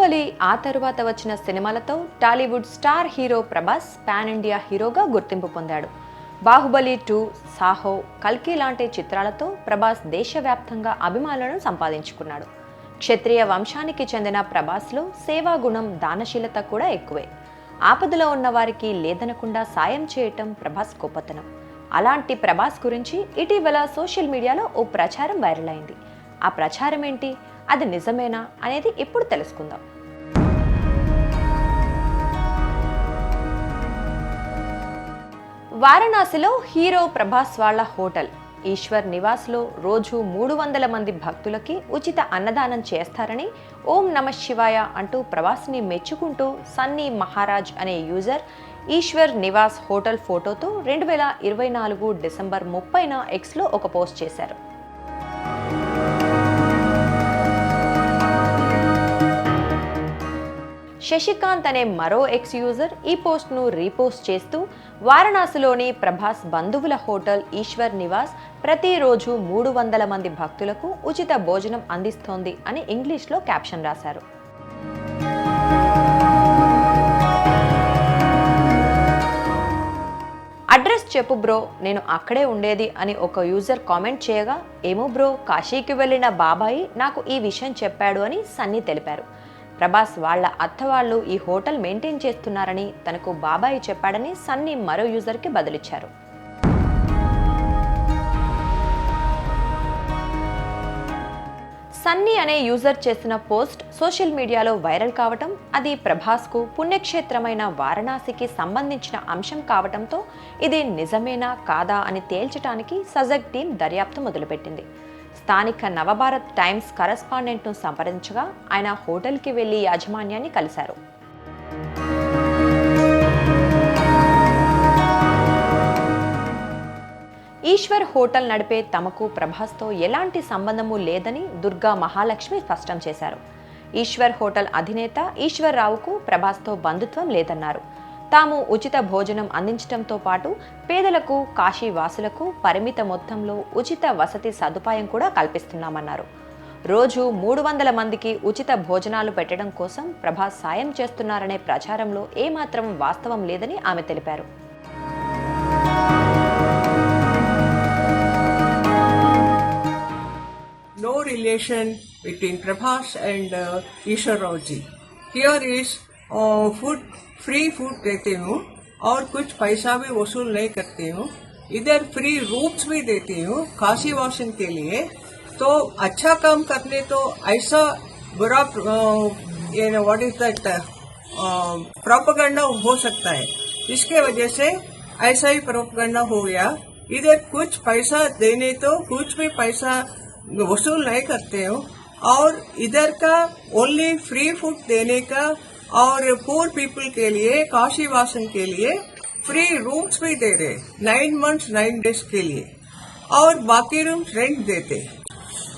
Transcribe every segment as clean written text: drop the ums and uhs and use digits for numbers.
బాహుబలి ఆ తరువాత వచ్చిన సినిమాలతో Tollywood star hero Prabhas pan India హీరోగా గుర్తింపు పొందాడు. బాహుబలి 2, సాహో, కల్కి లాంటి చిత్రాలతో ప్రభాస్ దేశవ్యాప్తంగా అభిమానులను సంపాదించుకున్నాడు. క్షత్రియ వంశానికి చెందిన ప్రభాస్లో సేవాగుణం, దానశీలత కూడా ఎక్కువే. ఆపదలో ఉన్న వారికి లేదనకుండా సాయం చేయటం ప్రభాస్ గొప్పతనం. అలాంటి ప్రభాస్ గురించి ఇటీవల సోషల్ మీడియాలో ఓ ప్రచారం వైరల్ అయింది. ఆ ప్రచారం ఏంటి, అది నిజమేనా అనేది ఇప్పుడు తెలుసుకుందాం. వారణాసిలో హీరో ప్రభాస్ వాళ్ళ హోటల్ ఈశ్వర్ నివాస్లో రోజు 300 మంది భక్తులకి ఉచిత అన్నదానం చేస్తారని ఓం నమః శివాయ అంటూ ప్రభాస్ని మెచ్చుకుంటూ సన్నీ మహారాజ్ అనే యూజర్ ఈశ్వర్ నివాస్ హోటల్ ఫోటోతో 2024 డిసెంబర్ 30న ఎక్స్లో ఒక పోస్ట్ చేశారు. శశికాంత్ అనే మరో ఎక్స్ యూజర్ ఈ పోస్ట్ను రీపోస్ట్ చేస్తూ వారణాసిలోని ప్రభాస్ బంధువుల హోటల్ ఈశ్వర్ నివాస్ ప్రతిరోజు 300 మంది భక్తులకు ఉచిత భోజనం అందిస్తోంది అని ఇంగ్లీష్లో క్యాప్షన్ రాశారు. అడ్రస్ చెప్పు బ్రో, నేను అక్కడే ఉండేది అని ఒక యూజర్ కామెంట్ చేయగా, ఏమో బ్రో, కాశీకి వెళ్ళిన బాబాయి నాకు ఈ విషయం చెప్పాడు అని సన్నీ తెలిపారు. ప్రభాస్ వాళ్ళ అత్తవాళ్లు ఈ హోటల్ మెయింటైన్ చేస్తున్నారని తనకు బాబాయి చెప్పాడని సన్నీ మరో యూజర్కి బదులిచ్చారు. సన్నీ అనే యూజర్ చేసిన పోస్ట్ సోషల్ మీడియాలో వైరల్ కావటం, అది ప్రభాస్కు పుణ్యక్షేత్రమైన వారణాసికి సంబంధించిన అంశం కావటంతో ఇది నిజమేనా కాదా అని తేల్చడానికి సజగ్ టీం దర్యాప్తు మొదలుపెట్టింది. స్థానిక నవభారత్ టైమ్స్ కరస్పాండెంట్ను సంప్రదించగా ఆయన హోటల్కి వెళ్లి యాజమాన్యాన్ని కలిశారు. ఈశ్వర్ హోటల్ నడిపే తమకు ప్రభాస్తో ఎలాంటి సంబంధము లేదని దుర్గా మహాలక్ష్మి స్పష్టం చేశారు. ఈశ్వర్ హోటల్ అధినేత ఈశ్వర్ రావుకు ప్రభాస్తో బంధుత్వం లేదన్నారు. తాము ఉచిత భోజనం అందించడంతో పాటు పేదలకు, కాశీవాసులకు పరిమిత మొత్తంలో ఉచిత వసతి సదుపాయం కూడా కల్పిస్తున్నామన్నారు. రోజు 300 మందికి ఉచిత భోజనాలు పెట్టడం కోసం ప్రభాస్ సాయం చేస్తున్నారనే ప్రచారంలో ఏమాత్రం వాస్తవం లేదని ఆమె తెలిపారు. No relation between Prabhas and Ishwar Rao ji. Here is free food देती हूँ और कुछ पैसा भी वसूल नहीं करती हूँ. इधर फ्री रूम्स भी देती हूँ काशी वासन के लिए. तो अच्छा काम करने तो ऐसा बुरा व्हाट इज दैट प्रोपेगेंडा हो सकता है. इसके वजह से ऐसा ही प्रोपेगेंडा हो गया. इधर कुछ पैसा देने तो कुछ भी पैसा वसूल नहीं करते हो और इधर का ओनली फ्री फूड देने का और पुअर पीपल के लिए, काशी वासन के लिए फ्री रूम्स भी दे रहे 9 months 9 days के लिए और बाकी रूम्स रेंट देते.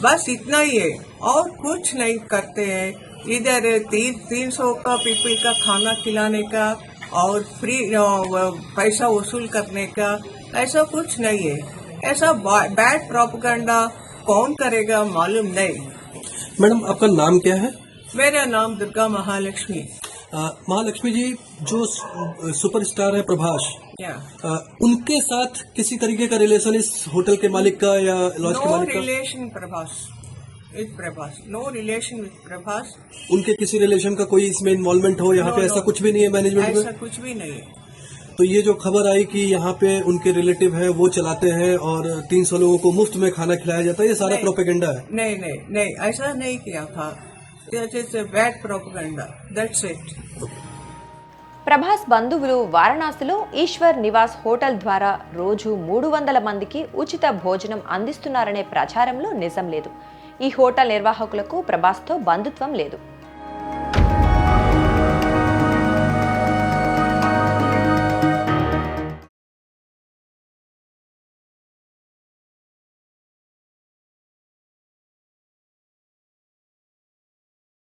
बस इतना ही है और कुछ नहीं करते हैं. इधर 300 का पीपल का खाना खिलाने का और फ्री पैसा वसूल करने का ऐसा कुछ नहीं है. ऐसा बैड प्रोपेगेंडा कौन करेगा मालूम नहीं. मैडम, आपका नाम क्या है? मेरा नाम दुर्गा महालक्ष्मी. महालक्ष्मी जी, जो सुपरस्टार है प्रभास, उनके साथ किसी तरीके का रिलेशन इस होटल के मालिक का या लॉज के मालिक का? No relation Prabhas with Prabhas. No relation with Prabhas. उनके किसी रिलेशन का कोई इसमें इन्वॉल्वमेंट हो यहाँ पे? ऐसा कुछ भी नहीं है मैनेजमेंट में? ऐसा कुछ भी नहीं है. तो ये जो खबर आई कि यहाँ पे उनके रिलेटिव हैं, वो चलाते हैं और 300 लोगों को मुफ्त में खाना खिलाया जाता है, ये सारा प्रोपेगेंडा है? नहीं नहीं नहीं, ऐसा नहीं किया था. That is a bad propaganda. That's it. Prabhas బంధువులు వారణాసిలో ఈశ్వర్ నివాస్ హోటల్ ద్వారా రోజు 300 మందికి ఉచిత భోజనం అందిస్తున్నారనే ప్రచారంలో నిజం లేదు. ఈ హోటల్ నిర్వాహకులకు ప్రభాస్తో బంధుత్వం లేదు.